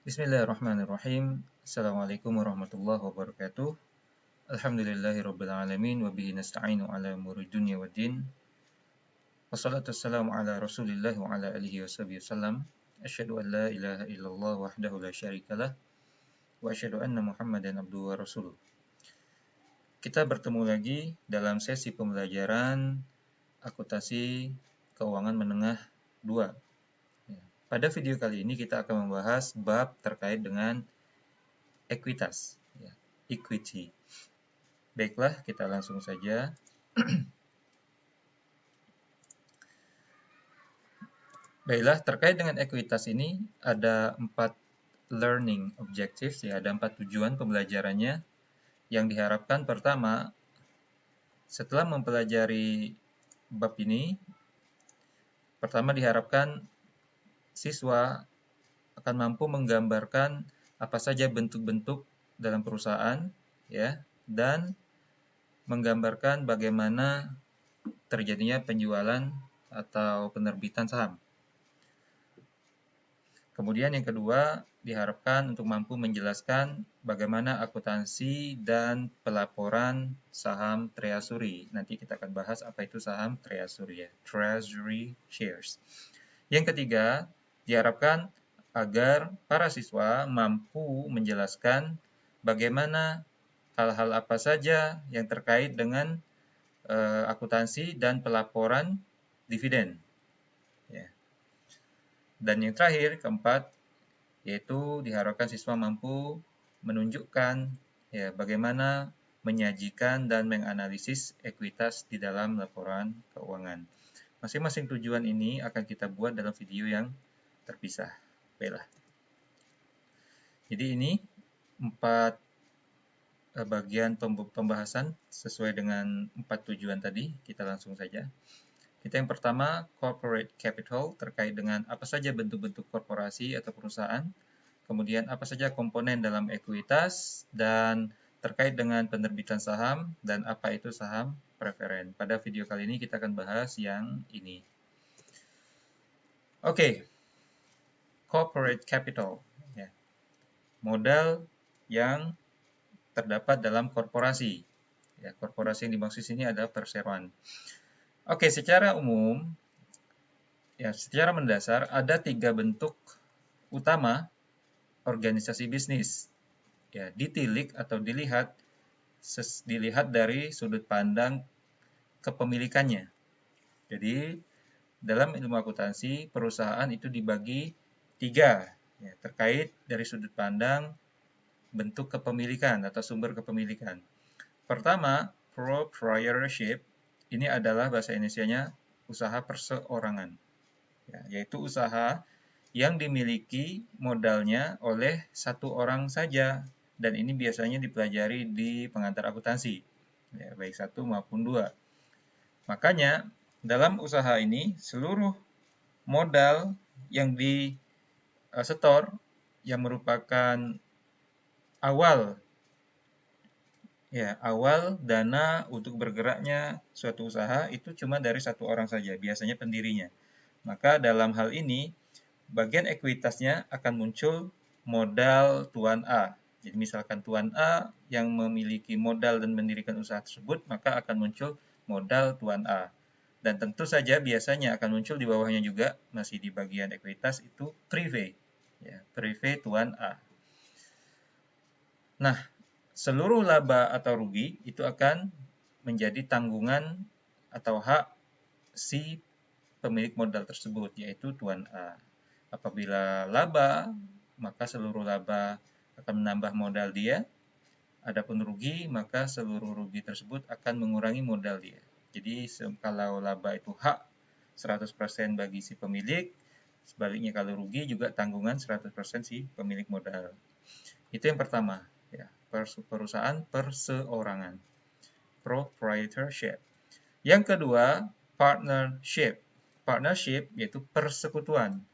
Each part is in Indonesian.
Bismillahirrahmanirrahim. Assalamualaikum warahmatullahi wabarakatuh. Alhamdulillahirabbil alamin wa bihi nasta'inu ala umuri dunya waddin. Wassalatu wassalamu ala Rasulillah wa ala alihi washabihi wasallam. Asyhadu an la ilaha illallah wahdahu la syarikalah wa asyhadu anna Muhammadan abduhu wa rasuluh. Kita bertemu lagi dalam sesi pembelajaran akuntansi keuangan menengah 2. Pada video kali ini kita akan membahas bab terkait dengan ekuitas, equity. Baiklah, kita langsung saja. Baiklah, terkait dengan ekuitas ini ada 4 learning objectives, ada 4 tujuan pembelajarannya. Yang diharapkan pertama, setelah mempelajari bab ini, pertama diharapkan siswa akan mampu menggambarkan apa saja bentuk-bentuk dalam perusahaan, dan menggambarkan bagaimana terjadinya penjualan atau penerbitan saham. Kemudian yang kedua, diharapkan untuk mampu menjelaskan bagaimana akuntansi dan pelaporan saham treasury. Nanti kita akan bahas apa itu saham treasury, treasury shares. Yang ketiga, diharapkan agar para siswa mampu menjelaskan bagaimana hal-hal apa saja yang terkait dengan akuntansi dan pelaporan dividen. Dan yang terakhir, keempat, yaitu diharapkan siswa mampu menunjukkan bagaimana menyajikan dan menganalisis ekuitas di dalam laporan keuangan. Masing-masing tujuan ini akan kita buat dalam video yang terpisah. Baiklah. Jadi ini 4 bagian pembahasan sesuai dengan 4 tujuan tadi. Kita langsung saja. Kita yang pertama, corporate capital, terkait dengan apa saja bentuk-bentuk korporasi atau perusahaan, kemudian apa saja komponen dalam ekuitas, dan terkait dengan penerbitan saham, dan apa itu saham preferen. Pada video kali ini kita akan bahas yang ini. Oke, corporate capital, modal yang terdapat dalam korporasi. Korporasi yang dimaksud sini adalah perseroan. Oke, secara umum, secara mendasar ada 3 bentuk utama organisasi bisnis. Ditilik atau dilihat dari sudut pandang kepemilikannya. Jadi, dalam ilmu akuntansi, perusahaan itu dibagi 3, terkait dari sudut pandang bentuk kepemilikan atau sumber kepemilikan. Pertama, proprietorship. Ini adalah bahasa Indonesianya usaha perseorangan, yaitu usaha yang dimiliki modalnya oleh satu orang saja, dan ini biasanya dipelajari di pengantar akuntansi, baik 1 maupun 2. Makanya dalam usaha ini seluruh modal yang disetor yang merupakan awal dana untuk bergeraknya suatu usaha itu cuma dari satu orang saja, biasanya pendirinya. Maka dalam hal ini, bagian ekuitasnya akan muncul modal Tuan A. Jadi misalkan Tuan A yang memiliki modal dan mendirikan usaha tersebut, maka akan muncul modal Tuan A. Dan tentu saja biasanya akan muncul di bawahnya juga, masih di bagian ekuitas itu prive, prive Tuan A. Nah, seluruh laba atau rugi itu akan menjadi tanggungan atau hak si pemilik modal tersebut, yaitu Tuan A. Apabila laba, maka seluruh laba akan menambah modal dia. Adapun rugi, maka seluruh rugi tersebut akan mengurangi modal dia. Jadi kalau laba itu hak 100% bagi si pemilik, sebaliknya kalau rugi juga tanggungan 100% si pemilik modal. Itu yang pertama, perusahaan perseorangan, proprietorship. Yang kedua, partnership. Partnership yaitu persekutuan,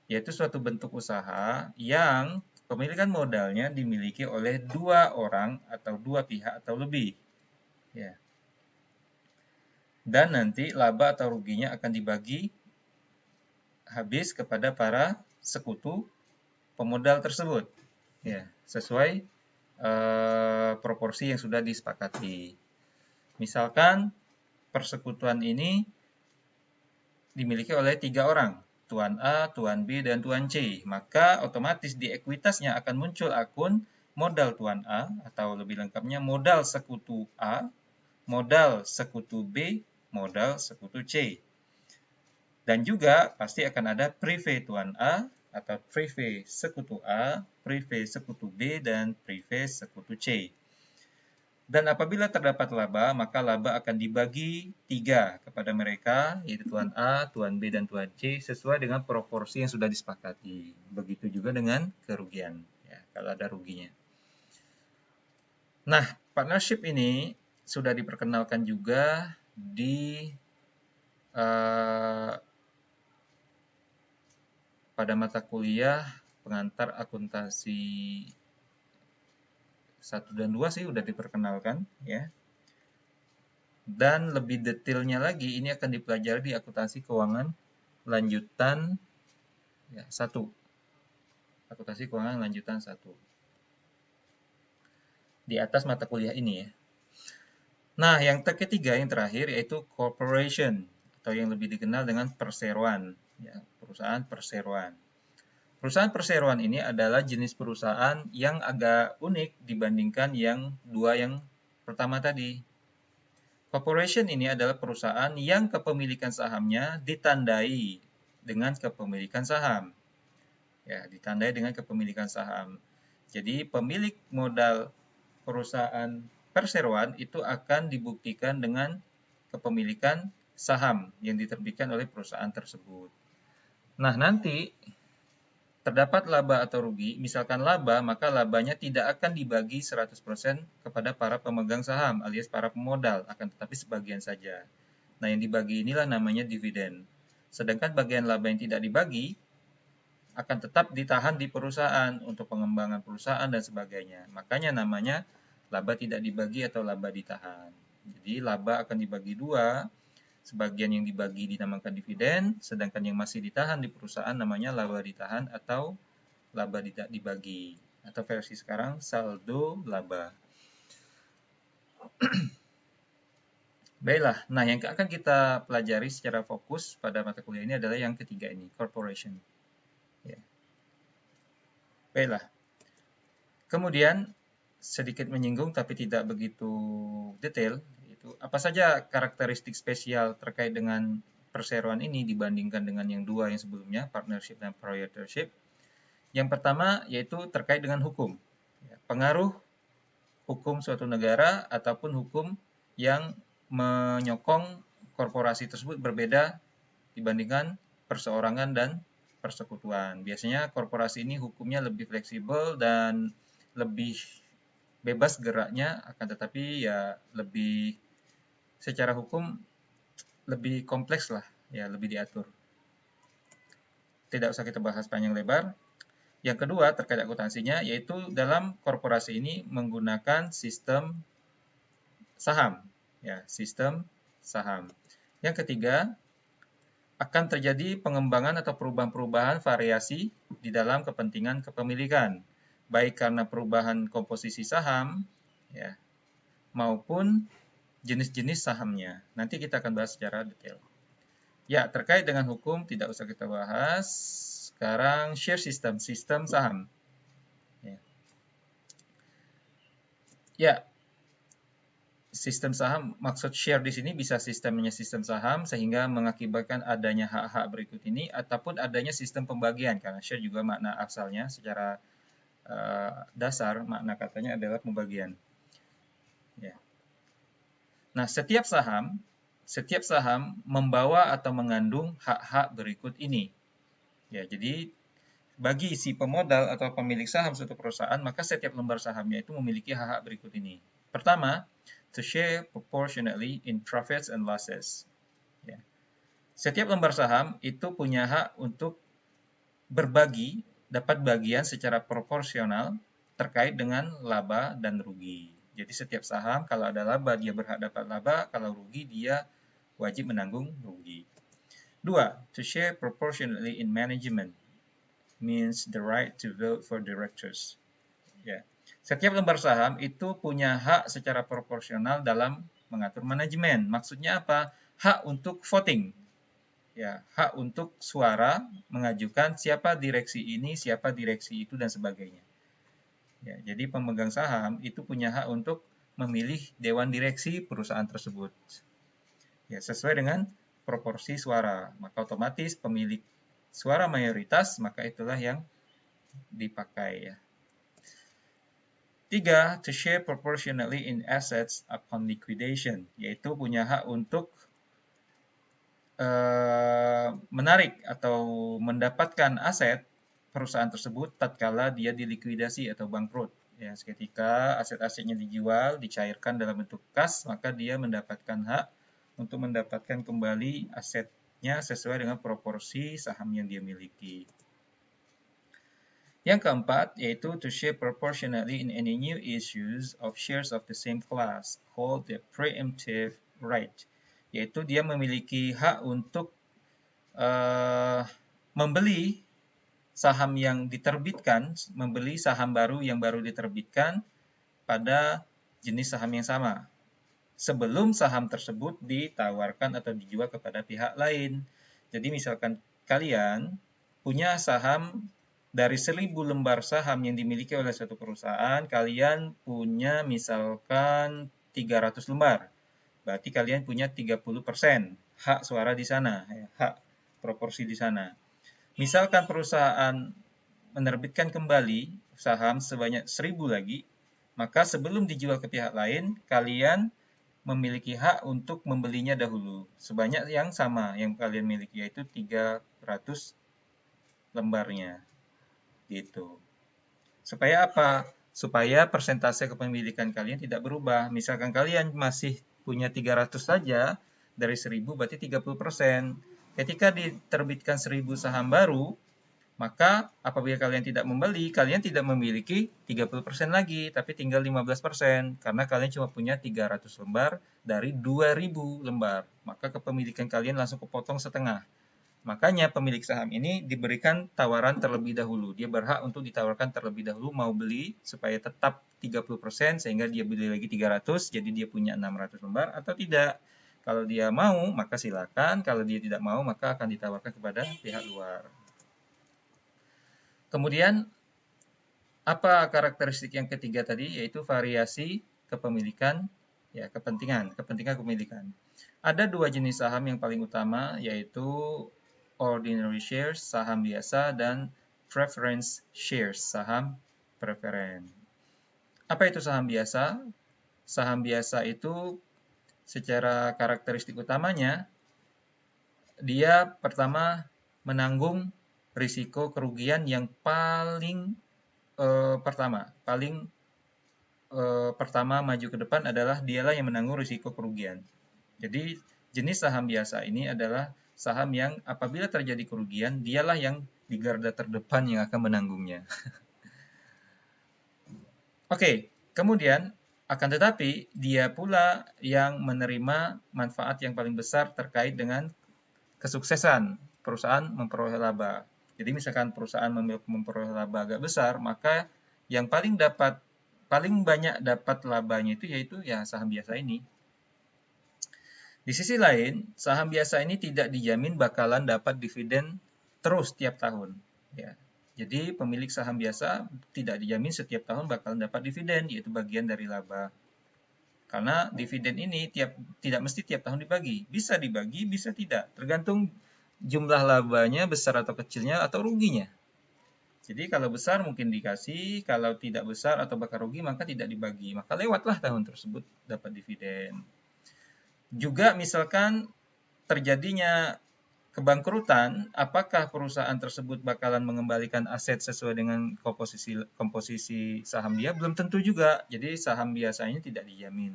yaitu suatu bentuk usaha yang pemilikan modalnya dimiliki oleh 2 orang atau 2 pihak atau lebih. Dan nanti laba atau ruginya akan dibagi habis kepada para sekutu pemodal tersebut. Ya, sesuai proporsi yang sudah disepakati. Misalkan persekutuan ini dimiliki oleh 3 orang, Tuan A, Tuan B, dan Tuan C. Maka otomatis di ekuitasnya akan muncul akun modal Tuan A, atau lebih lengkapnya modal sekutu A, modal sekutu B, modal sekutu C. Dan juga pasti akan ada prive Tuan A, atau prive sekutu A, prive sekutu B, dan prive sekutu C. Dan apabila terdapat laba, maka laba akan dibagi 3 kepada mereka, yaitu Tuan A, Tuan B, dan Tuan C, sesuai dengan proporsi yang sudah disepakati. Begitu juga dengan kerugian, ya, kalau ada ruginya. Nah, partnership ini sudah diperkenalkan juga di pada mata kuliah pengantar akuntansi 1 dan 2 sih udah diperkenalkan, ya. Dan lebih detailnya lagi ini akan dipelajari di akuntansi keuangan lanjutan ya, 1. Akuntansi keuangan lanjutan 1. Di atas mata kuliah ini ya. Nah, yang ketiga, yang terakhir yaitu corporation atau yang lebih dikenal dengan perseroan, ya, perusahaan perseroan. Perusahaan perseroan ini adalah jenis perusahaan yang agak unik dibandingkan yang 2 yang pertama tadi. Corporation ini adalah perusahaan yang kepemilikan sahamnya ditandai dengan kepemilikan saham. Ya, ditandai dengan kepemilikan saham. Jadi pemilik modal perusahaan perseroan itu akan dibuktikan dengan kepemilikan saham yang diterbitkan oleh perusahaan tersebut. Nah, nanti terdapat laba atau rugi, misalkan laba, maka labanya tidak akan dibagi 100% kepada para pemegang saham alias para pemodal, akan tetapi sebagian saja. Nah, yang dibagi inilah namanya dividen. Sedangkan bagian laba yang tidak dibagi akan tetap ditahan di perusahaan untuk pengembangan perusahaan dan sebagainya. Makanya namanya laba tidak dibagi atau laba ditahan. Jadi laba akan dibagi 2, sebagian yang dibagi dinamakan dividen, sedangkan yang masih ditahan di perusahaan namanya laba ditahan atau laba tidak dibagi. Atau versi sekarang saldo laba. Baiklah, nah yang akan kita pelajari secara fokus pada mata kuliah ini adalah yang ketiga ini, corporation. Ya. Baiklah. Kemudian sedikit menyinggung tapi tidak begitu detail, itu apa saja karakteristik spesial terkait dengan perseroan ini dibandingkan dengan yang 2 yang sebelumnya, partnership dan proprietorship. Yang pertama yaitu terkait dengan hukum. Pengaruh hukum suatu negara ataupun hukum yang menyokong korporasi tersebut berbeda dibandingkan perseorangan dan persekutuan. Biasanya korporasi ini hukumnya lebih fleksibel dan lebih bebas geraknya, akan tetapi ya lebih secara hukum lebih kompleks lah, ya lebih diatur. Tidak usah kita bahas panjang lebar. Yang kedua terkait akuntansinya yaitu dalam korporasi ini menggunakan sistem saham, ya sistem saham. Yang ketiga akan terjadi pengembangan atau perubahan-perubahan variasi di dalam kepentingan kepemilikan, baik karena perubahan komposisi saham, ya, maupun jenis-jenis sahamnya. Nanti kita akan bahas secara detail. Ya, terkait dengan hukum tidak usah kita bahas. Sekarang share system, sistem saham. Ya, sistem saham, maksud share di sini bisa sistemnya sistem saham sehingga mengakibatkan adanya hak-hak berikut ini ataupun adanya sistem pembagian, karena share juga makna asalnya secara dasar makna katanya adalah pembagian. Ya. Nah, setiap saham membawa atau mengandung hak-hak berikut ini. Ya, jadi bagi si pemodal atau pemilik saham suatu perusahaan, maka setiap lembar sahamnya itu memiliki hak-hak berikut ini. Pertama, to share proportionately in profits and losses. Ya. Setiap lembar saham itu punya hak untuk berbagi, dapat bagian secara proporsional terkait dengan laba dan rugi. Jadi setiap saham kalau ada laba dia berhak dapat laba, kalau rugi dia wajib menanggung rugi. 2. To share proportionately in management. means the right to vote for directors. Ya. Setiap lembar saham itu punya hak secara proporsional dalam mengatur manajemen. Maksudnya apa? Hak untuk voting. Ya, hak untuk suara mengajukan siapa direksi ini, siapa direksi itu dan sebagainya. Ya, jadi pemegang saham itu punya hak untuk memilih dewan direksi perusahaan tersebut. Ya, sesuai dengan proporsi suara. Maka otomatis pemilik suara mayoritas, maka itulah yang dipakai ya. 3. To share proportionally in assets upon liquidation, yaitu punya hak untuk menarik atau mendapatkan aset perusahaan tersebut tatkala dia dilikuidasi atau bangkrut. Ya, ketika aset-asetnya dijual, dicairkan dalam bentuk kas, maka dia mendapatkan hak untuk mendapatkan kembali asetnya sesuai dengan proporsi saham yang dia miliki. Yang keempat, yaitu to share proportionally in any new issues of shares of the same class, called the preemptive right, yaitu dia memiliki hak untuk membeli saham yang diterbitkan, membeli saham baru yang baru diterbitkan pada jenis saham yang sama, sebelum saham tersebut ditawarkan atau dijual kepada pihak lain. Jadi misalkan kalian punya saham dari 1000 lembar saham yang dimiliki oleh suatu perusahaan, kalian punya misalkan 300 lembar. Berarti kalian punya 30% hak suara di sana, hak proporsi di sana. Misalkan perusahaan menerbitkan kembali saham sebanyak 1000 lagi, maka sebelum dijual ke pihak lain, kalian memiliki hak untuk membelinya dahulu sebanyak yang sama yang kalian miliki, yaitu 300 lembarnya. Gitu. Supaya apa? Supaya persentase kepemilikan kalian tidak berubah. Misalkan kalian masih punya 300 saja dari 1000, berarti 30%. Ketika diterbitkan 1000 saham baru, maka apabila kalian tidak membeli, kalian tidak memiliki 30% lagi, tapi tinggal 15%, karena kalian cuma punya 300 lembar dari 2000 lembar. Maka kepemilikan kalian langsung kepotong setengah. Makanya pemilik saham ini diberikan tawaran terlebih dahulu. Dia berhak untuk ditawarkan terlebih dahulu mau beli supaya tetap 30%, sehingga dia beli lagi 300, jadi dia punya 600 lembar atau tidak. Kalau dia mau, maka silakan. Kalau dia tidak mau, maka akan ditawarkan kepada pihak luar. Kemudian, apa karakteristik yang ketiga tadi? Yaitu variasi kepemilikan, ya, kepentingan kepemilikan. Ada dua jenis saham yang paling utama, yaitu ordinary shares, saham biasa, dan preference shares, saham preferen. Apa itu saham biasa? Saham biasa itu secara karakteristik utamanya, dia pertama menanggung risiko kerugian yang paling pertama maju ke depan adalah dialah yang menanggung risiko kerugian. Jadi jenis saham biasa ini adalah saham yang apabila terjadi kerugian, dialah yang di garda terdepan yang akan menanggungnya. Oke, kemudian akan tetapi dia pula yang menerima manfaat yang paling besar terkait dengan kesuksesan perusahaan memperoleh laba. Jadi misalkan perusahaan memperoleh laba agak besar, maka yang paling banyak dapat labanya itu yaitu ya saham biasa ini. Di sisi lain, saham biasa ini tidak dijamin bakalan dapat dividen terus tiap tahun. Ya. Jadi pemilik saham biasa tidak dijamin setiap tahun bakalan dapat dividen, yaitu bagian dari laba. Karena dividen ini tidak mesti tiap tahun dibagi. Bisa dibagi, bisa tidak. Tergantung jumlah labanya besar atau kecilnya atau ruginya. Jadi kalau besar mungkin dikasih, kalau tidak besar atau bakal rugi maka tidak dibagi. Maka lewatlah tahun tersebut dapat dividen. Juga misalkan terjadinya kebangkrutan, apakah perusahaan tersebut bakalan mengembalikan aset sesuai dengan komposisi saham dia? Belum tentu juga. Jadi saham biasanya tidak dijamin.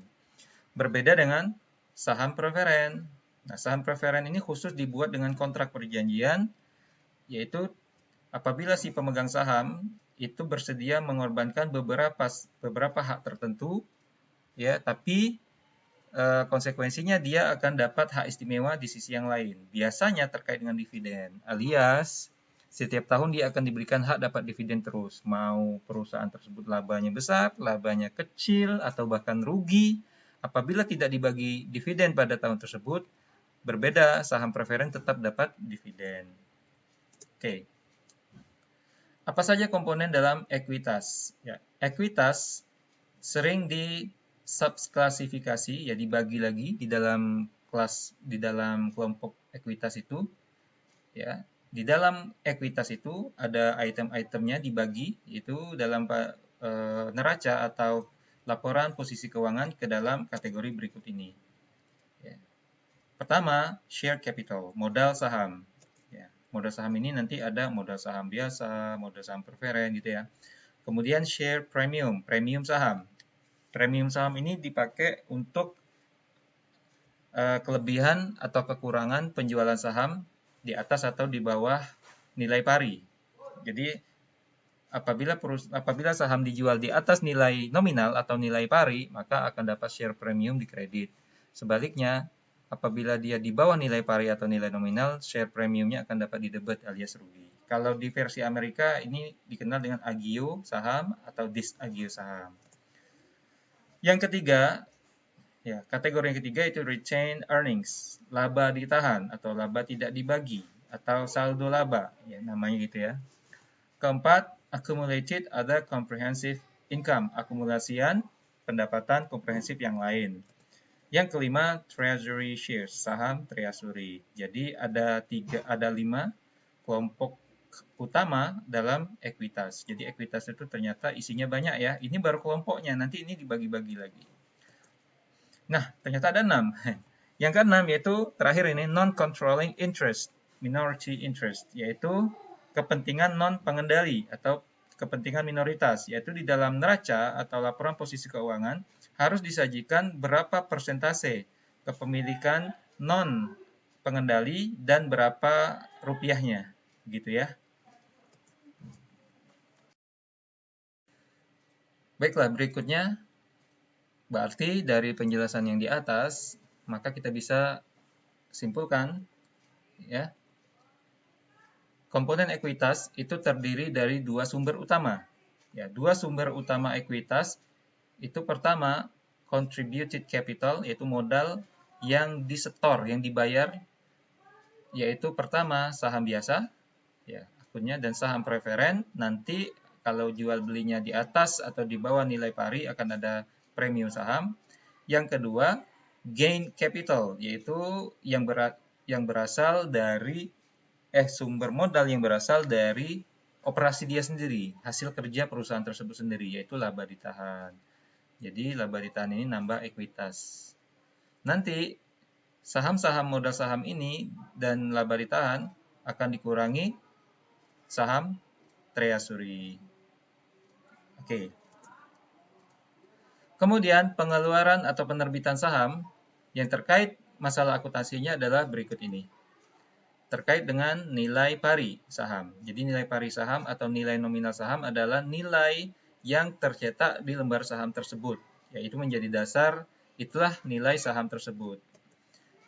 Berbeda dengan saham preferen. Nah, saham preferen ini khusus dibuat dengan kontrak perjanjian, yaitu apabila si pemegang saham itu bersedia mengorbankan beberapa hak tertentu, ya, tapi konsekuensinya dia akan dapat hak istimewa di sisi yang lain. Biasanya terkait dengan dividen, alias Setiap tahun dia akan diberikan hak dapat dividen terus. Mau perusahaan tersebut labanya besar, labanya kecil, atau bahkan rugi, apabila tidak dibagi dividen pada tahun tersebut, berbeda, saham preferen tetap dapat dividen. Oke. Apa saja komponen dalam ekuitas? Ya, ekuitas sering di subklasifikasi, ya dibagi lagi di dalam kelompok ekuitas itu, ya. Di dalam ekuitas itu ada item-itemnya dibagi, yaitu dalam neraca atau laporan posisi keuangan ke dalam kategori berikut ini. Ya. Pertama, share capital, modal saham. Ya, modal saham ini nanti ada modal saham biasa, modal saham preferen gitu ya. Kemudian share premium, premium saham. Premium saham ini dipakai untuk kelebihan atau kekurangan penjualan saham di atas atau di bawah nilai pari. Jadi apabila saham dijual di atas nilai nominal atau nilai pari, maka akan dapat share premium di kredit. Sebaliknya, apabila dia di bawah nilai pari atau nilai nominal, share premiumnya akan dapat didebet alias rugi. Kalau di versi Amerika ini dikenal dengan agio saham atau disagio saham. Yang ketiga, ya, kategori yang ketiga itu retained earnings, laba ditahan atau laba tidak dibagi atau saldo laba, ya namanya gitu ya. Keempat, accumulated other comprehensive income, akumulasian pendapatan komprehensif yang lain. Yang kelima, treasury shares, saham treasury. Jadi ada 5 kelompok utama dalam ekuitas. Jadi ekuitas itu ternyata isinya banyak ya. Ini baru kelompoknya, nanti ini dibagi-bagi lagi. Nah, ternyata ada 6. Yang keenam yaitu terakhir ini non-controlling interest, minority interest, yaitu kepentingan non-pengendali atau kepentingan minoritas, yaitu di dalam neraca atau laporan posisi keuangan harus disajikan berapa persentase kepemilikan non-pengendali dan berapa rupiahnya, gitu ya. Baiklah, berikutnya berarti dari penjelasan yang di atas, maka kita bisa simpulkan ya. Komponen ekuitas itu terdiri dari 2 sumber utama. Ya, 2 sumber utama ekuitas itu pertama contributed capital, yaitu modal yang disetor, yang dibayar, yaitu pertama saham biasa, ya, akunnya, dan saham preferen. Nanti kalau jual belinya di atas atau di bawah nilai pari akan ada premium saham. Yang kedua, gain capital, yaitu yang berasal dari sumber modal yang berasal dari operasi dia sendiri, hasil kerja perusahaan tersebut sendiri, yaitu laba ditahan. Jadi laba ditahan ini nambah ekuitas. Nanti saham-saham modal saham ini dan laba ditahan akan dikurangi saham treasury. Oke. Kemudian pengeluaran atau penerbitan saham yang terkait masalah akuntansinya adalah berikut ini. Terkait dengan nilai pari saham. Jadi nilai pari saham atau nilai nominal saham adalah nilai yang tercetak di lembar saham tersebut, yaitu menjadi dasar, itulah nilai saham tersebut.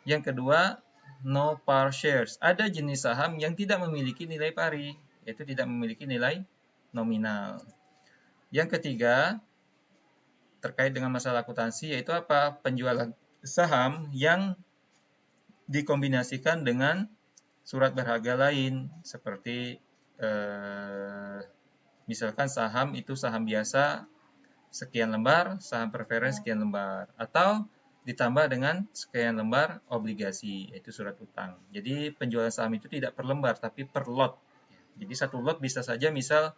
Yang kedua, no par shares. Ada jenis saham yang tidak memiliki nilai pari, yaitu tidak memiliki nilai nominal. Yang ketiga, terkait dengan masalah akuntansi, yaitu apa? Penjualan saham yang dikombinasikan dengan surat berharga lain, seperti misalkan saham itu saham biasa sekian lembar, saham preferen sekian lembar, atau ditambah dengan sekian lembar obligasi, yaitu surat utang. Jadi penjualan saham itu tidak per lembar, tapi per lot. Jadi satu lot bisa saja misal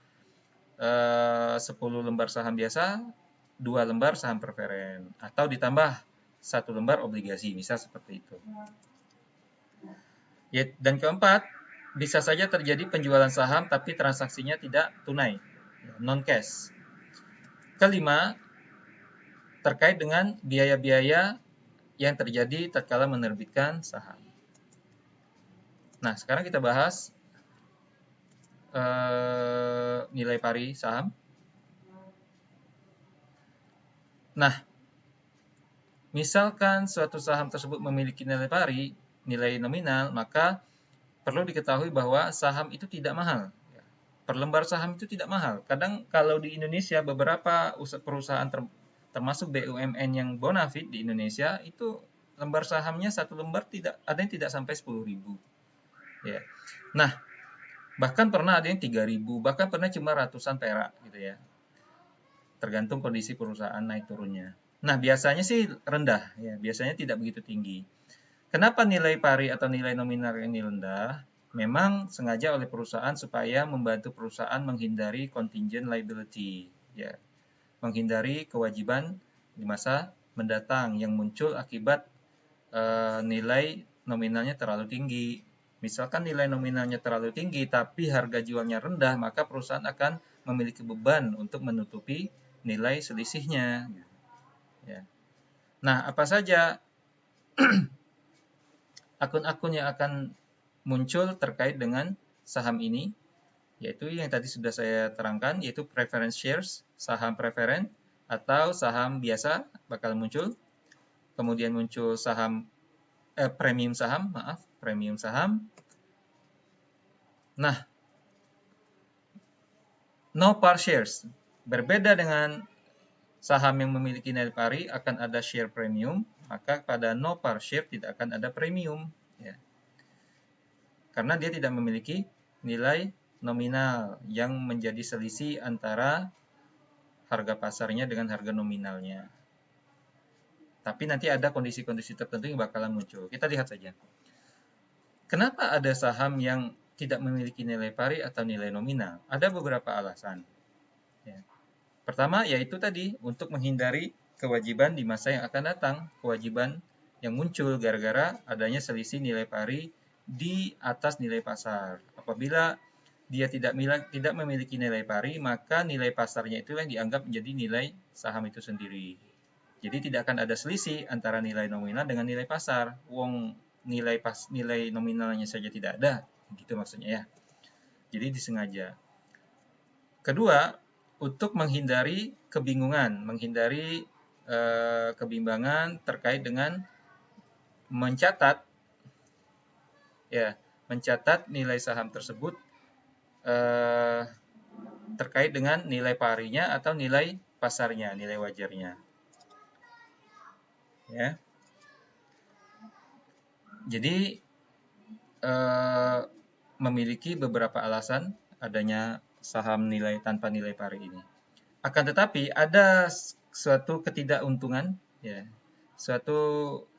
10 lembar saham biasa, 2 lembar saham preferen, atau ditambah 1 lembar obligasi, misal seperti itu. Dan keempat, bisa saja terjadi penjualan saham tapi transaksinya tidak tunai, non-cash. Kelima, terkait dengan biaya-biaya yang terjadi tatkala menerbitkan saham. Nah, sekarang kita bahas nilai pari saham. Nah, misalkan suatu saham tersebut memiliki nilai pari, nilai nominal, maka perlu diketahui bahwa saham itu tidak mahal. Per lembar saham itu tidak mahal. Kadang kalau di Indonesia beberapa perusahaan termasuk BUMN yang bonafit di Indonesia itu lembar sahamnya satu lembar tidak ada yang tidak sampai 10.000. Ya. Nah, bahkan pernah ada yang 3.000, bahkan pernah cuma ratusan perak gitu ya. Tergantung kondisi perusahaan naik turunnya. Nah, biasanya sih rendah ya, biasanya tidak begitu tinggi. Kenapa nilai pari atau nilai nominal ini rendah? Memang sengaja oleh perusahaan supaya membantu perusahaan menghindari contingent liability, ya, menghindari kewajiban di masa mendatang yang muncul akibat nilai nominalnya terlalu tinggi. Misalkan nilai nominalnya terlalu tinggi tapi harga jualnya rendah, maka perusahaan akan memiliki beban untuk menutupi nilai selisihnya. Ya. Nah, apa saja akun-akun yang akan muncul terkait dengan saham ini? Yaitu yang tadi sudah saya terangkan, yaitu preference shares, saham preferen, atau saham biasa bakal muncul. Kemudian muncul saham premium saham, premium saham. Nah, no par shares. Berbeda dengan saham yang memiliki nilai pari akan ada share premium, maka pada no par share tidak akan ada premium, ya. Karena dia tidak memiliki nilai nominal yang menjadi selisih antara harga pasarnya dengan harga nominalnya. Tapi nanti ada kondisi-kondisi tertentu yang bakalan muncul. Kita lihat saja. Kenapa ada saham yang tidak memiliki nilai pari atau nilai nominal? Ada beberapa alasan. Ya. Pertama, yaitu tadi, untuk menghindari kewajiban di masa yang akan datang. Kewajiban yang muncul gara-gara adanya selisih nilai pari di atas nilai pasar. Apabila dia tidak memiliki nilai pari, maka nilai pasarnya itu yang dianggap menjadi nilai saham itu sendiri. Jadi tidak akan ada selisih antara nilai nominal dengan nilai pasar. Wong nilai nominalnya saja tidak ada, gitu maksudnya ya. Jadi disengaja. Kedua, untuk menghindari kebingungan, menghindari kebimbangan terkait dengan mencatat nilai saham tersebut terkait dengan nilai parinya atau nilai pasarnya, nilai wajarnya. Ya. Jadi memiliki beberapa alasan adanya saham tanpa nilai pari ini. Akan tetapi ada suatu ketidakuntungan, ya.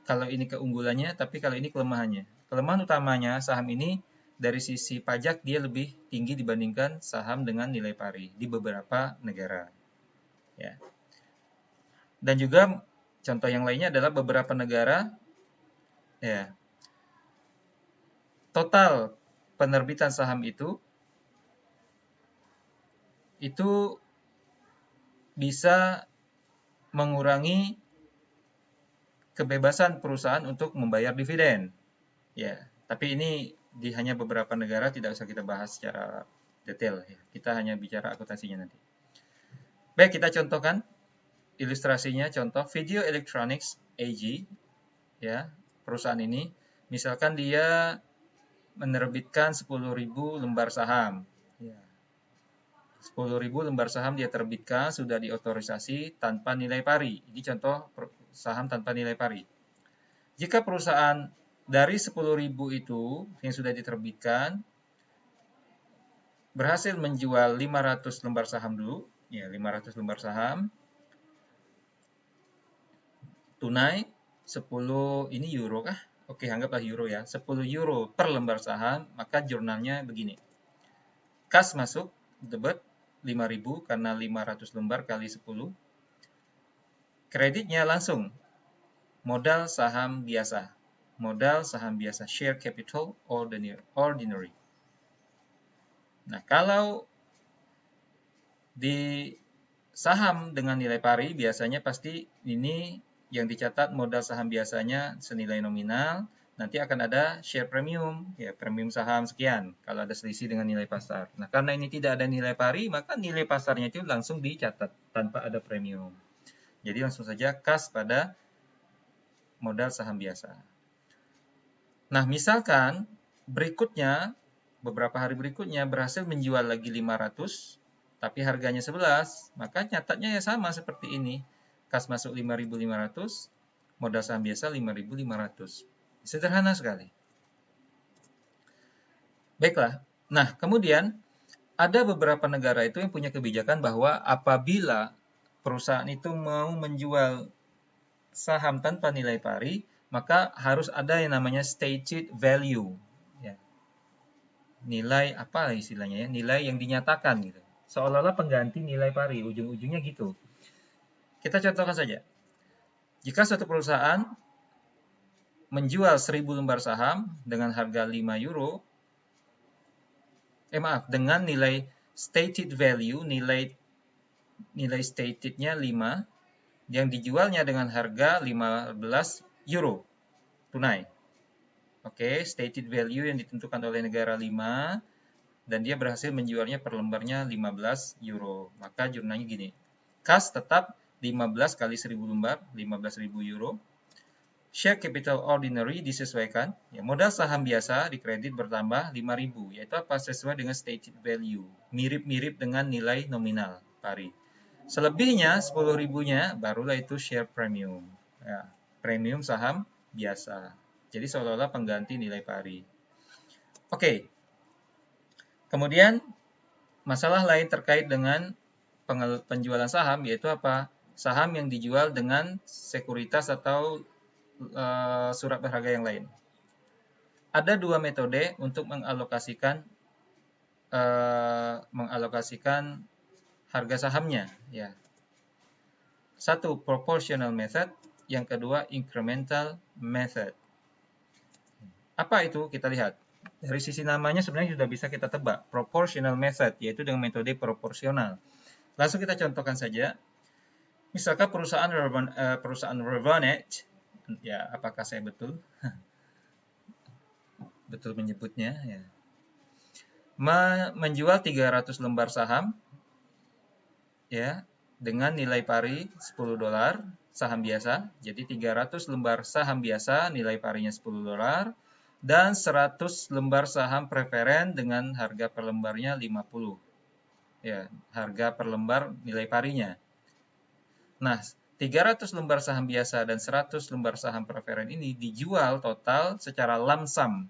Kalau ini keunggulannya, tapi kalau ini kelemahannya. Kelemahan utamanya saham ini dari sisi pajak dia lebih tinggi dibandingkan saham dengan nilai pari di beberapa negara. Ya. Dan juga contoh yang lainnya adalah beberapa negara, ya, total penerbitan saham itu bisa mengurangi kebebasan perusahaan untuk membayar dividen. Ya, tapi ini di hanya beberapa negara, tidak usah kita bahas secara detail ya. Kita hanya bicara akuntansinya nanti. Baik, kita contohkan ilustrasinya. Contoh Video Electronics AG, ya, perusahaan ini misalkan dia menerbitkan 10.000 lembar saham. Ya. 10.000 lembar saham dia terbitkan, sudah diotorisasi tanpa nilai pari. Ini contoh saham tanpa nilai pari. Jika perusahaan dari 10.000 itu yang sudah diterbitkan berhasil menjual 500 lembar saham dulu, ya, 500 lembar saham tunai 10 ini euro kah? Oke, anggaplah euro ya. 10 euro per lembar saham, maka jurnalnya begini. Kas masuk debit 5.000 karena 500 lembar kali 10. Kreditnya langsung modal saham biasa. Modal saham biasa, share capital ordinary. Nah, kalau di saham dengan nilai pari biasanya pasti ini yang dicatat modal saham biasanya senilai nominal, nanti akan ada share premium, ya, premium saham sekian kalau ada selisih dengan nilai pasar. Nah, karena ini tidak ada nilai pari, maka nilai pasarnya itu langsung dicatat tanpa ada premium. Jadi langsung saja kas pada modal saham biasa. Nah, misalkan berikutnya, beberapa hari berikutnya berhasil menjual lagi 500, tapi harganya 11, maka nyatatnya ya sama seperti ini. Kas masuk 5.500, modal saham biasa 5.500. Sederhana sekali. Baiklah. Nah, kemudian ada beberapa negara itu yang punya kebijakan bahwa apabila perusahaan itu mau menjual saham tanpa nilai pari, maka harus ada yang namanya stated value. Ya. Nilai apa istilahnya ya? Nilai yang dinyatakan gitu. Seolah-olah pengganti nilai pari, ujung-ujungnya gitu. Kita contohkan saja. Jika suatu perusahaan menjual 1.000 lembar saham dengan harga 5 euro, dengan nilai stated value, nilai statednya 5, yang dijualnya dengan harga 15 euro tunai. Oke, stated value yang ditentukan oleh negara 5, dan dia berhasil menjualnya per lembarnya 15 euro. Maka jurnalnya gini, kas tetap 15 kali 1.000 lembar, 15.000 euro. Share capital ordinary disesuaikan, ya, modal saham biasa dikredit bertambah 5.000, yaitu apa? Sesuai dengan stated value, mirip-mirip dengan nilai nominal pari. Selebihnya 10.000-nya barulah itu share premium, ya, premium saham biasa. Jadi seolah-olah pengganti nilai pari. Oke. Kemudian masalah lain terkait dengan penjualan saham, yaitu apa? Saham yang dijual dengan sekuritas atau surat berharga yang lain. Ada dua metode untuk mengalokasikan harga sahamnya, ya. Satu, proportional method, yang kedua incremental method. Apa itu? Kita lihat. Dari sisi namanya sebenarnya sudah bisa kita tebak. Proportional method, yaitu dengan metode proporsional. Langsung kita contohkan saja. Misalkan perusahaan Revonet, ya, apakah saya betul menyebutnya, ya, menjual 300 lembar saham, ya, dengan nilai pari 10 dolar saham biasa. Jadi 300 lembar saham biasa nilai parinya 10 dolar dan 100 lembar saham preferen dengan harga per lembarnya 50. Ya, harga per lembar nilai parinya. Nah, 300 lembar saham biasa dan 100 lembar saham preferen ini dijual total secara lump-sum.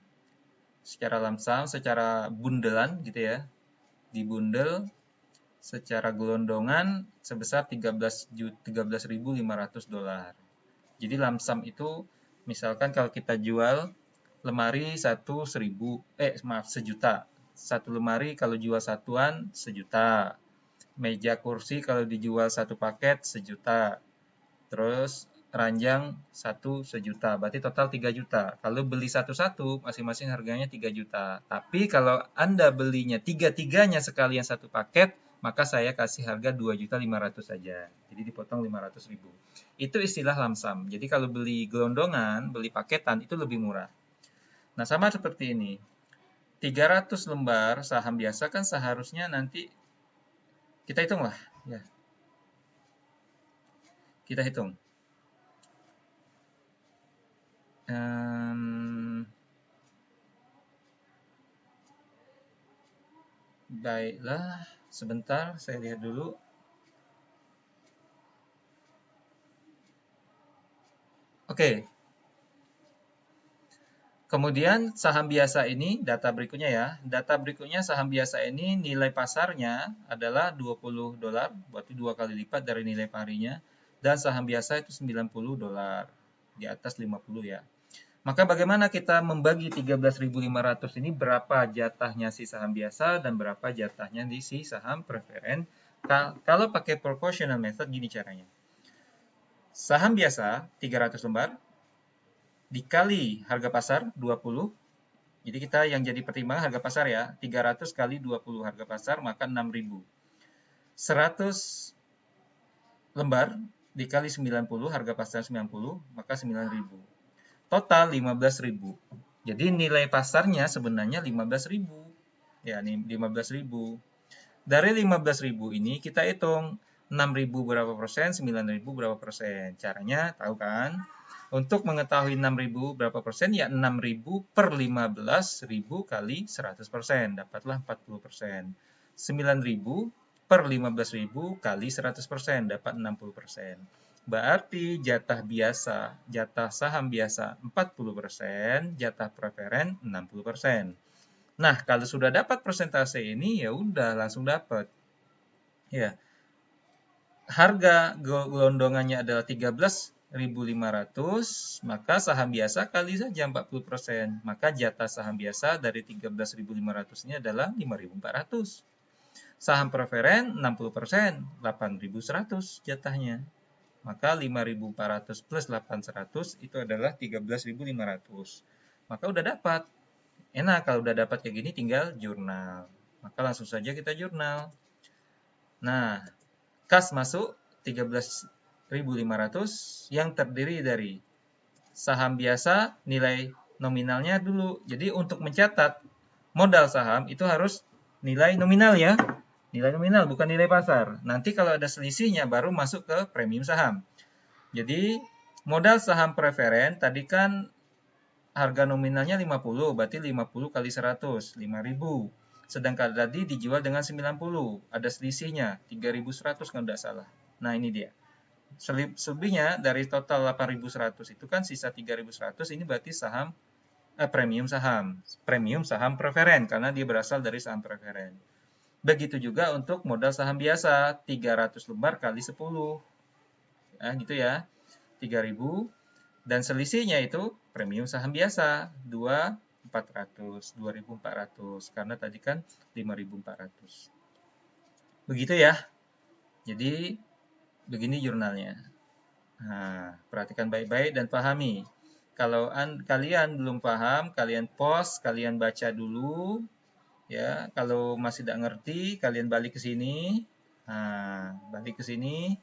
Secara bundelan gitu ya. Dibundel secara gelondongan sebesar 13.500 dolar. Jadi lump-sum itu misalkan kalau kita jual lemari sejuta. Satu lemari kalau jual satuan sejuta. Meja kursi kalau dijual satu paket sejuta. Terus ranjang 1 sejuta, berarti total 3 juta. Kalau beli satu-satu, masing-masing harganya 3 juta. Tapi kalau Anda belinya tiga-tiganya sekalian satu paket, maka saya kasih harga 2.500.000 saja. Jadi dipotong 500.000. Itu istilah lump-sum. Jadi kalau beli gelondongan, beli paketan, itu lebih murah. Nah, sama seperti ini. 300 lembar saham biasa kan seharusnya nanti kita hitung lah, ya. Kita hitung. Baiklah, sebentar saya lihat dulu. Oke. Kemudian saham biasa ini, data berikutnya ya. Data berikutnya saham biasa ini nilai pasarnya adalah 20 dolar, berarti 2 kali lipat dari nilai parinya. Dan saham biasa itu 90 dolar, di atas 50 ya. Maka bagaimana kita membagi 13.500 ini, berapa jatahnya si saham biasa dan berapa jatahnya di si saham preferen? Kalau pakai proportional method gini caranya. Saham biasa 300 lembar dikali harga pasar 20. Jadi kita yang jadi pertimbangan harga pasar ya, 300 kali 20 harga pasar maka 6.000. 100 lembar dikali 90 harga pasar 90 maka 9.000. Total 15.000. Jadi nilai pasarnya sebenarnya 15.000. Ya, nih 15.000. Dari 15.000 ini kita hitung 6.000 berapa persen, 9.000 berapa persen. Caranya tahu kan? Untuk mengetahui 6.000 berapa persen, ya 6.000 per 15.000 kali 100%, dapatlah 40%. 9.000 per 15.000 kali 100%, dapat 60%. Berarti jatah biasa, jatah saham biasa 40%, jatah preferen 60%. Nah, kalau sudah dapat persentase ini, ya udah langsung dapat. Ya, harga gelondongannya adalah 13.500, maka saham biasa kali saja 40%. Maka jatah saham biasa dari 13.500 ini adalah 5.400. Saham preferen 60%, 8.100 jatahnya. Maka 5.400 plus 8.100 itu adalah 13.500. Maka udah dapat. Enak kalau udah dapat kayak gini tinggal jurnal. Maka langsung saja kita jurnal. Nah, kas masuk 13.500 yang terdiri dari saham biasa nilai nominalnya dulu. Jadi untuk mencatat modal saham itu harus nilai nominal ya. Nilai nominal bukan nilai pasar. Nanti kalau ada selisihnya baru masuk ke premium saham. Jadi modal saham preferen tadi kan harga nominalnya 50, berarti 50 kali 100, 5.000. Sedangkan tadi dijual dengan 90, ada selisihnya 3.100 kalau tidak salah. Nah, ini dia. Selebihnya dari total 8.100 itu kan sisa 3.100, ini berarti saham premium saham preferen karena dia berasal dari saham preferen. Begitu juga untuk modal saham biasa, 300 lembar kali 10. Nah, gitu ya. 3.000 dan selisihnya itu premium saham biasa 2.400 karena tadi kan 5.400. Begitu ya. Jadi begini jurnalnya. Nah, perhatikan baik-baik dan pahami. Kalau kalian belum paham, kalian pause, kalian baca dulu ya. Kalau masih tidak ngerti, kalian balik ke sini. Nah, balik ke sini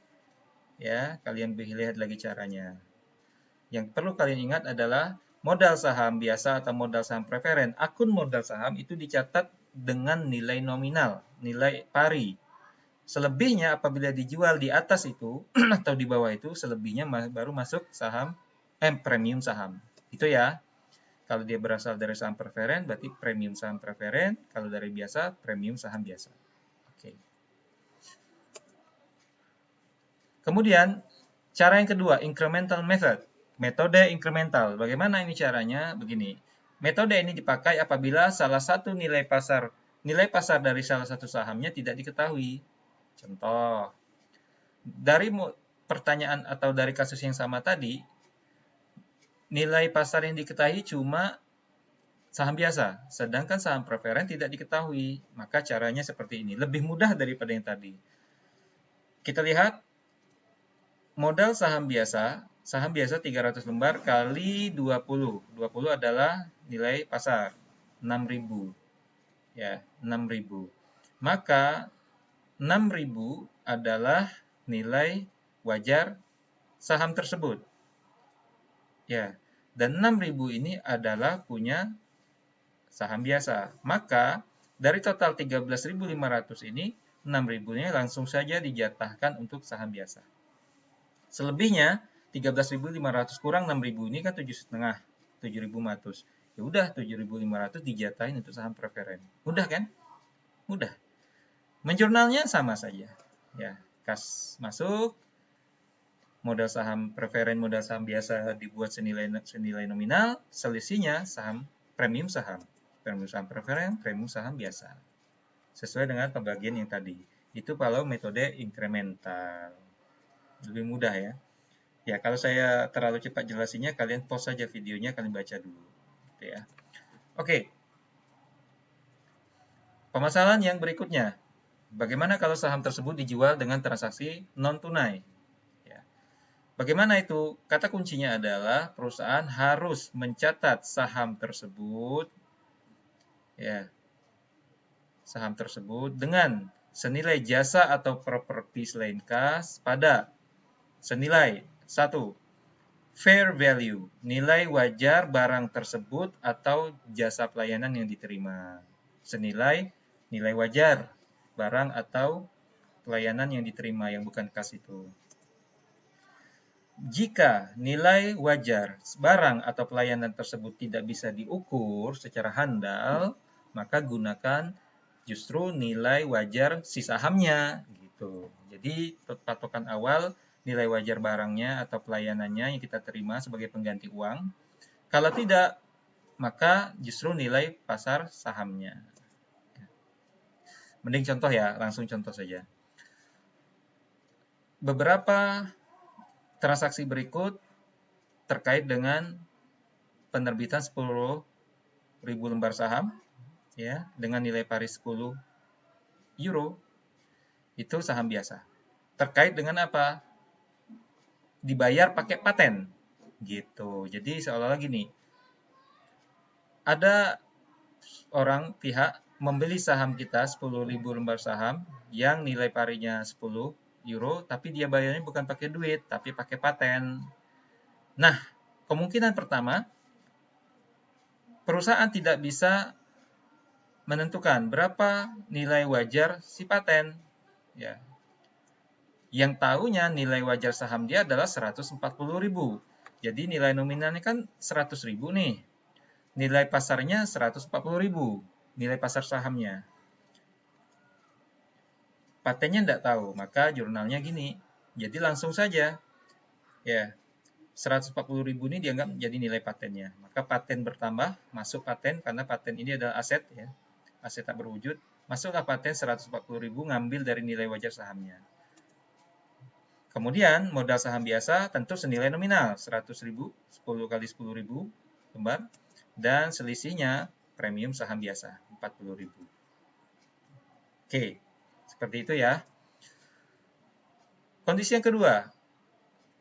ya, kalian lihat lagi caranya. Yang perlu kalian ingat adalah modal saham biasa atau modal saham preferen. Akun modal saham itu dicatat dengan nilai nominal, nilai pari. Selebihnya apabila dijual di atas itu atau di bawah itu, selebihnya baru masuk saham premium saham. Itu ya. Kalau dia berasal dari saham preferen, berarti premium saham preferen. Kalau dari biasa, premium saham biasa. Oke. Kemudian, cara yang kedua, incremental method. Metode incremental. Bagaimana ini caranya? Begini. Metode ini dipakai apabila salah satu nilai pasar dari salah satu sahamnya tidak diketahui. Contoh, dari pertanyaan atau dari kasus yang sama tadi, nilai pasar yang diketahui cuma saham biasa, sedangkan saham preferen tidak diketahui. Maka caranya seperti ini, lebih mudah daripada yang tadi. Kita lihat modal saham biasa 300 lembar kali 20. 20 adalah nilai pasar, 6.000. Ya, 6.000. Maka 6.000 adalah nilai wajar saham tersebut. Ya, dan 6.000 ini adalah punya saham biasa. Maka dari total 13.500 ini, 6.000-nya langsung saja dijatahkan untuk saham biasa. Selebihnya 13.500 kurang 6.000 ini kan 7,5, 7.500. Ya udah 7.500 dijatahin untuk saham preferen. Mudah kan? Mudah. Menjurnalnya sama saja. Ya, kas masuk, modal saham preferen, modal saham biasa dibuat senilai nominal, selisihnya saham premium saham preferen, premium saham biasa. Sesuai dengan pembagian yang tadi. Itu kalau metode incremental. Lebih mudah ya. Ya, kalau saya terlalu cepat jelasinnya, kalian pause saja videonya, kalian baca dulu. Gitu ya. Oke. Permasalahan yang berikutnya. Bagaimana kalau saham tersebut dijual dengan transaksi non-tunai? Ya. Bagaimana itu? Kata kuncinya adalah perusahaan harus mencatat saham tersebut, ya, saham tersebut dengan senilai jasa atau properti selain kas pada senilai 1. Fair value, nilai wajar barang tersebut atau jasa pelayanan yang diterima. Senilai nilai wajar barang atau pelayanan yang diterima yang bukan kas itu. Jika nilai wajar barang atau pelayanan tersebut tidak bisa diukur secara handal, maka gunakan justru nilai wajar si sahamnya gitu. Jadi patokan awal nilai wajar barangnya atau pelayanannya yang kita terima sebagai pengganti uang. Kalau tidak, maka justru nilai pasar sahamnya. Mending contoh ya, langsung contoh saja. Beberapa transaksi berikut terkait dengan penerbitan 10.000 lembar saham ya dengan nilai pari 10 euro itu saham biasa. Terkait dengan apa? Dibayar pakai paten gitu. Jadi seolah-olah gini. Ada orang pihak membeli saham kita 10.000 lembar saham yang nilai parinya 10 euro tapi dia bayarnya bukan pakai duit tapi pakai paten. Nah, kemungkinan pertama perusahaan tidak bisa menentukan berapa nilai wajar si paten. Ya. Yang tahunya nilai wajar saham dia adalah 140.000. Jadi nilai nominalnya kan 100.000 nih. Nilai pasarnya 140.000. Nilai pasar sahamnya. Patennya tidak tahu, maka jurnalnya gini. Jadi langsung saja. Ya, 140.000 ini dianggap menjadi nilai patennya. Maka paten bertambah, masuk paten karena paten ini adalah aset ya. Aset tak berwujud. Masuklah paten 140.000 ngambil dari nilai wajar sahamnya. Kemudian modal saham biasa tentu senilai nominal 100.000, 10 kali 10.000 lembar, dan selisihnya premium saham biasa 40.000. Oke, seperti itu ya. Kondisi yang kedua,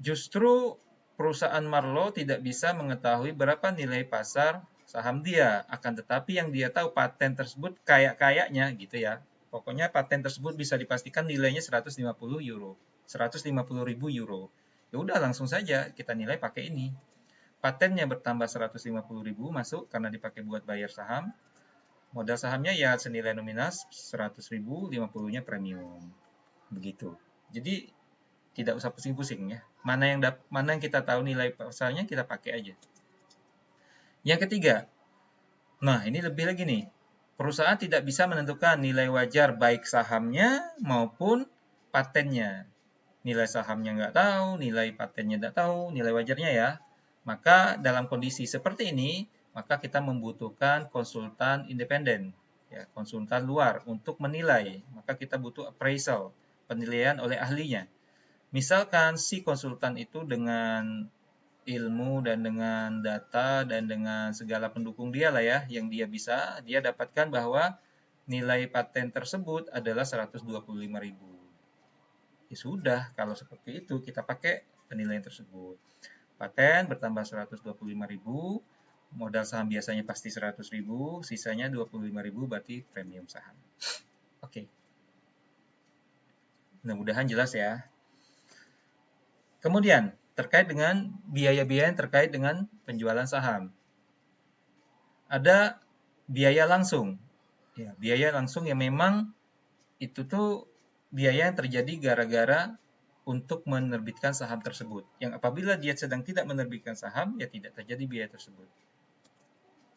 justru perusahaan Marlowe tidak bisa mengetahui berapa nilai pasar saham dia, akan tetapi yang dia tahu paten tersebut kayak-kayaknya gitu ya. Pokoknya paten tersebut bisa dipastikan nilainya 150 euro. 150.000 euro. Ya udah langsung saja kita nilai pakai ini. Patennya bertambah 150.000 masuk karena dipakai buat bayar saham. Modal sahamnya ya senilai nominal 100.000, 50-nya premium. Begitu. Jadi tidak usah pusing-pusing ya. Mana yang kita tahu nilai pasarnya kita pakai aja. Yang ketiga. Nah, ini lebih lagi nih. Perusahaan tidak bisa menentukan nilai wajar baik sahamnya maupun patennya. Nilai sahamnya nggak tahu, nilai patennya nggak tahu, nilai wajarnya ya. Maka dalam kondisi seperti ini, maka kita membutuhkan konsultan independen, ya, konsultan luar untuk menilai. Maka kita butuh appraisal, penilaian oleh ahlinya. Misalkan si konsultan itu dengan ilmu dan dengan data dan dengan segala pendukung dia lah ya, yang dia bisa, dia dapatkan bahwa nilai paten tersebut adalah 125.000. Ya sudah, kalau seperti itu kita pakai penilaian tersebut. Paten bertambah 125.000, modal saham biasanya pasti 100.000, sisanya 25.000 berarti premium saham. Oke. Mudah-mudahan jelas ya. Kemudian, terkait dengan biaya-biaya yang terkait dengan penjualan saham. Ada biaya langsung. Ya, biaya langsung yang memang itu tuh biaya yang terjadi gara-gara untuk menerbitkan saham tersebut. Yang apabila dia sedang tidak menerbitkan saham, ya tidak terjadi biaya tersebut.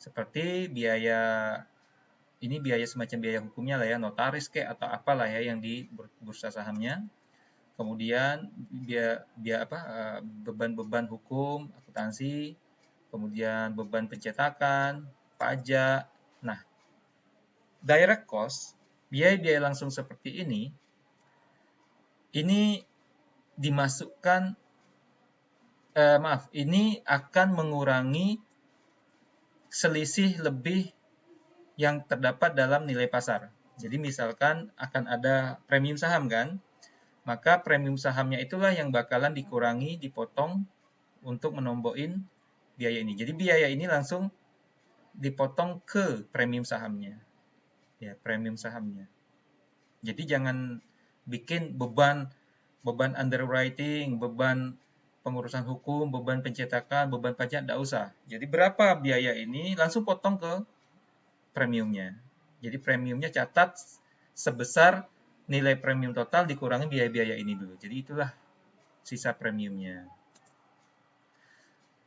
Seperti biaya, ini biaya semacam biaya hukumnya lah ya, notaris kayak atau apalah ya yang di bursa sahamnya. Kemudian beban-beban hukum, akuntansi, kemudian beban pencetakan, pajak. Nah, direct cost, biaya-biaya langsung seperti ini dimasukkan, ini akan mengurangi selisih lebih yang terdapat dalam nilai pasar. Jadi misalkan akan ada premium saham kan, maka premium sahamnya itulah yang bakalan dikurangi, dipotong untuk menombokin biaya ini. Jadi biaya ini langsung dipotong ke premium sahamnya. Ya, premium sahamnya. Jadi jangan bikin beban underwriting, beban pengurusan hukum, beban pencetakan, beban pajak, tidak usah. Jadi berapa biaya ini langsung potong ke premiumnya. Jadi premiumnya catat sebesar nilai premium total dikurangi biaya-biaya ini dulu. Jadi itulah sisa premiumnya.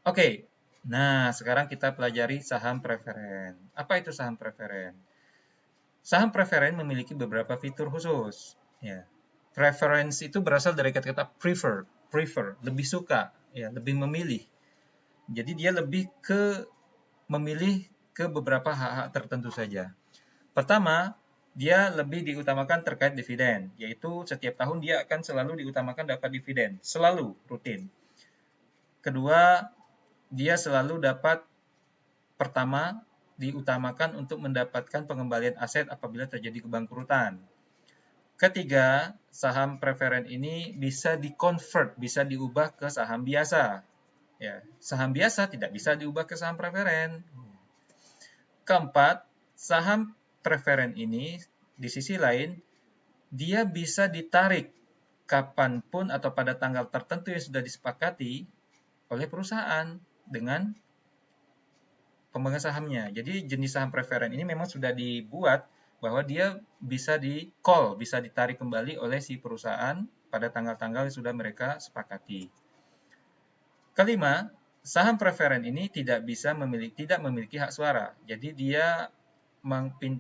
Oke, nah sekarang kita pelajari saham preferen. Apa itu saham preferen? Saham preferen memiliki beberapa fitur khusus. Ya. Preference itu berasal dari kata-kata prefer, lebih suka, ya, lebih memilih. Jadi dia lebih ke memilih ke beberapa hak-hak tertentu saja. Pertama, dia lebih diutamakan terkait dividen, yaitu setiap tahun dia akan selalu diutamakan dapat dividen, selalu rutin. Kedua, dia selalu dapat pertama diutamakan untuk mendapatkan pengembalian aset apabila terjadi kebangkrutan. Ketiga, saham preferen ini bisa di-convert, bisa diubah ke saham biasa. Ya, saham biasa tidak bisa diubah ke saham preferen. Keempat, saham preferen ini di sisi lain dia bisa ditarik kapanpun atau pada tanggal tertentu yang sudah disepakati oleh perusahaan dengan pemegang sahamnya. Jadi jenis saham preferen ini memang sudah dibuat bahwa dia bisa di-call, bisa ditarik kembali oleh si perusahaan pada tanggal-tanggal yang sudah mereka sepakati. Kelima, saham preferen ini tidak memiliki hak suara. Jadi dia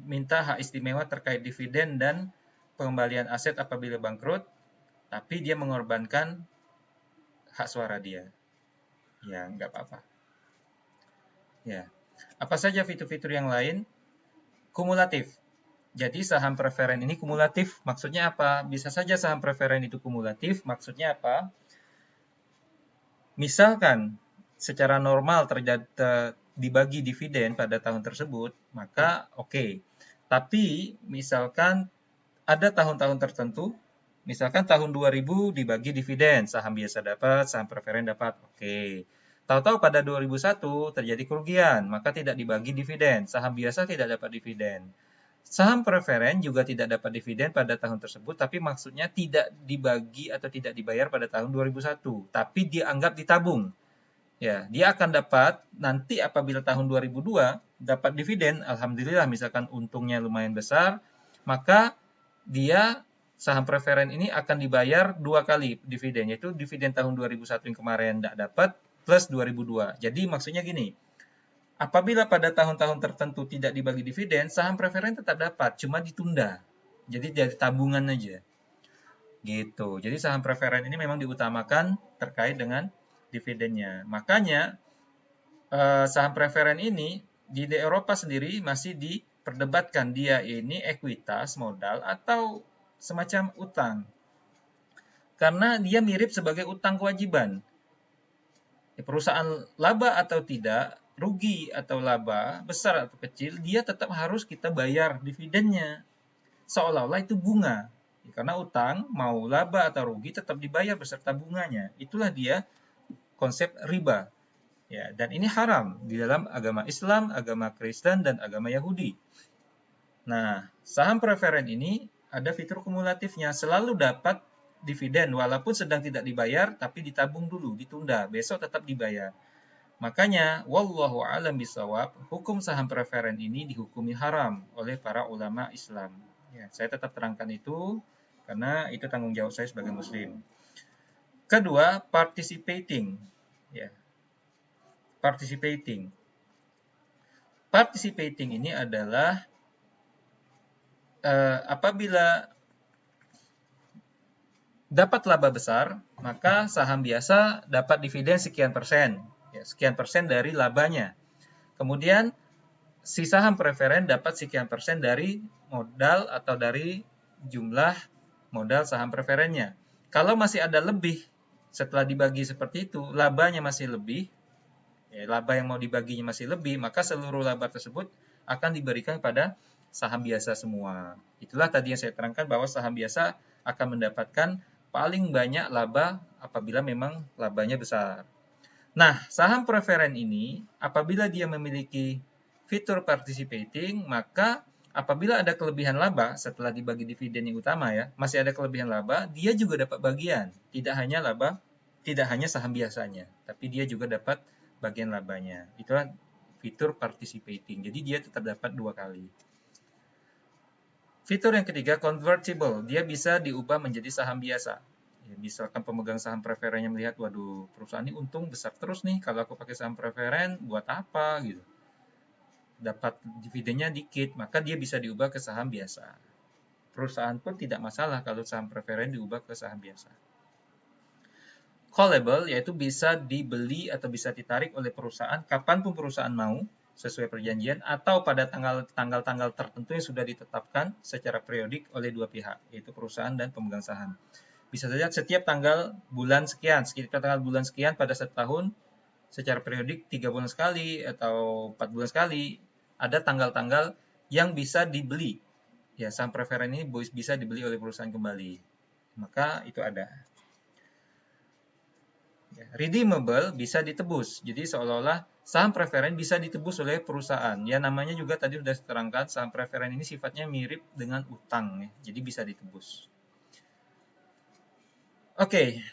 minta hak istimewa terkait dividen dan pengembalian aset apabila bangkrut, tapi dia mengorbankan hak suara dia. Ya, nggak apa-apa. Ya. Apa saja fitur-fitur yang lain? Kumulatif. Jadi saham preferen ini kumulatif. Maksudnya apa? Bisa saja saham preferen itu kumulatif. Maksudnya apa? Misalkan secara normal dibagi dividen pada tahun tersebut, maka oke. Tapi misalkan ada tahun-tahun tertentu, misalkan tahun 2000 dibagi dividen, saham biasa dapat, saham preferen dapat, oke. Tahu-tahu pada 2001 terjadi kerugian, maka tidak dibagi dividen, saham biasa tidak dapat dividen. Saham preferen juga tidak dapat dividen pada tahun tersebut, tapi maksudnya tidak dibagi atau tidak dibayar pada tahun 2001, tapi dianggap ditabung. Ya, dia akan dapat nanti apabila tahun 2002 dapat dividen, alhamdulillah misalkan untungnya lumayan besar, maka dia saham preferen ini akan dibayar 2 kali dividen, yaitu dividen tahun 2001 yang kemarin tidak dapat plus 2002. Jadi maksudnya gini, apabila pada tahun-tahun tertentu tidak dibagi dividen, saham preferen tetap dapat, cuma ditunda. Jadi jadi tabungan aja. Gitu. Jadi saham preferen ini memang diutamakan terkait dengan dividennya. Makanya saham preferen ini di Eropa sendiri masih diperdebatkan dia ini ekuitas modal atau semacam utang. Karena dia mirip sebagai utang kewajiban. Perusahaan laba atau tidak, rugi atau laba, besar atau kecil, dia tetap harus kita bayar dividennya. Seolah-olah itu bunga. Karena utang, mau laba atau rugi, tetap dibayar beserta bunganya. Itulah dia konsep riba. Ya, dan ini haram di dalam agama Islam, agama Kristen, dan agama Yahudi. Nah, saham preferen ini ada fitur kumulatifnya, selalu dapat dividen walaupun sedang tidak dibayar, tapi ditabung dulu, ditunda, besok tetap dibayar. Makanya, wallahu a'lam bishawab, hukum saham preferen ini dihukumi haram oleh para ulama Islam. Ya, saya tetap terangkan itu karena itu tanggung jawab saya sebagai muslim. Kedua, participating. Ya, participating. Participating ini adalah apabila dapat laba besar, maka saham biasa dapat dividen sekian persen. Ya, sekian persen dari labanya. Kemudian si saham preferen dapat sekian persen dari modal atau dari jumlah modal saham preferennya. Kalau masih ada lebih setelah dibagi seperti itu, labanya masih lebih, ya, laba yang mau dibaginya masih lebih, maka seluruh laba tersebut akan diberikan pada saham biasa semua. Itulah tadi yang saya terangkan bahwa saham biasa akan mendapatkan paling banyak laba apabila memang labanya besar. Nah, saham preferen ini apabila dia memiliki fitur participating, maka apabila ada kelebihan laba setelah dibagi dividen yang utama ya, masih ada kelebihan laba, dia juga dapat bagian. Tidak hanya laba, tidak hanya saham biasanya, tapi dia juga dapat bagian labanya. Itulah fitur participating. Jadi dia tetap dapat 2 kali. Fitur yang ketiga, convertible. Dia bisa diubah menjadi saham biasa. Ya, misalkan pemegang saham preferennya melihat, waduh, perusahaan ini untung besar terus nih, kalau aku pakai saham preferen, buat apa gitu. Dapat dividennya dikit, maka dia bisa diubah ke saham biasa. Perusahaan pun tidak masalah kalau saham preferen diubah ke saham biasa. Callable, yaitu bisa dibeli atau bisa ditarik oleh perusahaan kapanpun perusahaan mau, sesuai perjanjian, atau pada tanggal-tanggal tertentu yang sudah ditetapkan secara periodik oleh dua pihak, yaitu perusahaan dan pemegang saham. Bisa saja setiap tanggal bulan sekian, setiap tanggal bulan sekian pada setahun, secara periodik 3 bulan sekali atau 4 bulan sekali, ada tanggal-tanggal yang bisa dibeli. Ya, saham preferen ini bisa dibeli oleh perusahaan kembali. Maka itu ada. Ya, redeemable bisa ditebus. Jadi seolah-olah saham preferen bisa ditebus oleh perusahaan. Ya, namanya juga tadi sudah diterangkan, saham preferen ini sifatnya mirip dengan utang. Ya. Jadi bisa ditebus. Oke,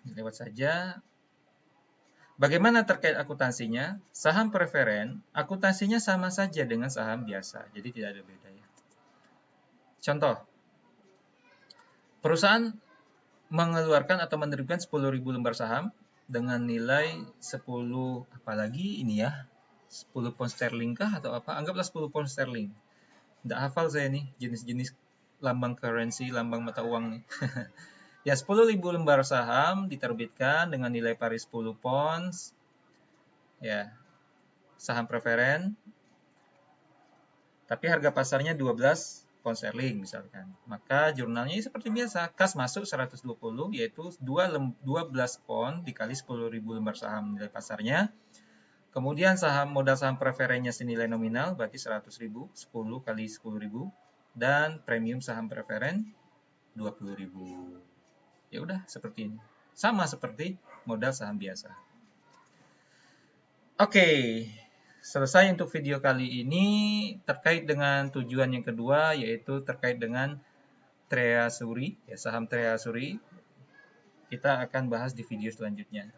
lewat saja. Bagaimana terkait akuntansinya? Saham preferen, akuntansinya sama saja dengan saham biasa. Jadi tidak ada bedanya. Contoh, perusahaan mengeluarkan atau menerbitkan 10.000 lembar saham dengan nilai 10, apalagi ini ya, 10 pound sterling kah atau apa? Anggaplah 10 pound sterling. Tidak hafal saya nih jenis-jenis lambang currency, lambang mata uang nih. Ya, 10.000 lembar saham diterbitkan dengan nilai pari 10 pounds. Ya, saham preferen. Tapi harga pasarnya 12 pound sterling misalkan. Maka jurnalnya seperti biasa, kas masuk 120, yaitu 12 pound dikali 10.000 lembar saham nilai pasarnya. Kemudian modal saham preferennya senilai nominal, berarti 100.000, 10 kali 10.000. Dan premium saham preferen 20.000. Ya udah, seperti ini. Sama seperti modal saham biasa. Oke. Selesai untuk video kali ini terkait dengan tujuan yang kedua, yaitu terkait dengan treasury, ya, saham treasury. Kita akan bahas di video selanjutnya.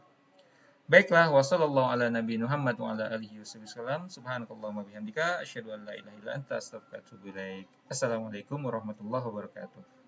Baiklah, wassallallahu ala nabi Muhammad wa ala alihi wasallam. Subhanakallahumma bihamdika asyhadu an la ilaha illa anta astaghfiruka wa atubu ilaik. Assalamualaikum warahmatullahi wabarakatuh.